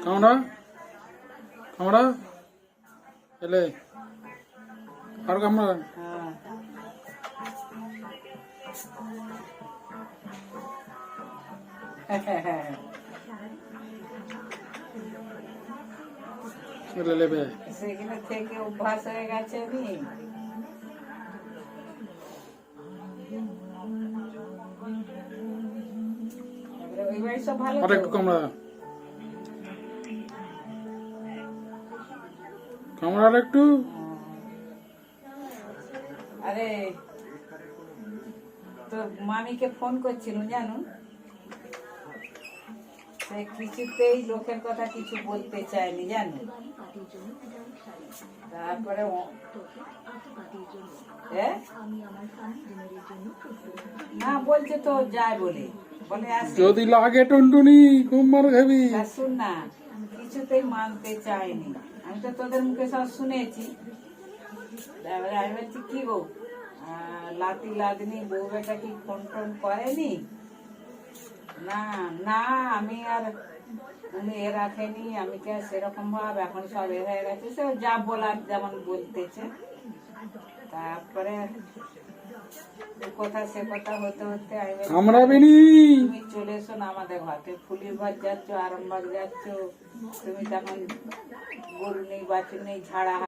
কামড়া কামড়া এলে আর কামড়া এলে লেবে সেখানে থেকে অভ্যাস হয়ে গেছে নি ওইবার সব ভালো আর একটু কামড়া কামড়া আর একটু আরে তো মামিকে ফোন করছিল জানো সে কিছুতেই লোকের কথা কিছু বলতে চায়নি জানো তারপরে না বলছে তো যায় বলে বলে যদি লাগে টুনটুনি খুব মার খাবি শুন না কিছুতেই মানতে চায়নি আমি তো তোদের মুখে সব শুনেছি তারপরে আমি বলছি কি গো লাতি লাগনি বউ বেটা কি ফোন টোন করেনি না না আমি আর তুমি এ রাখেনি আমি কে সেরকম ভাব এখন সব এ হয়ে গেছে সে যা বলার যেমন বলতেছে তারপরে কথা সে কথা হতে হতে তুমি চলে এসো না আমাদের ঘরে ফুলির ভাত যাচ্ছ আরামবাগ যাচ্ছ তুমি তখন গরু নেই বাছুর নেই ঝাড়া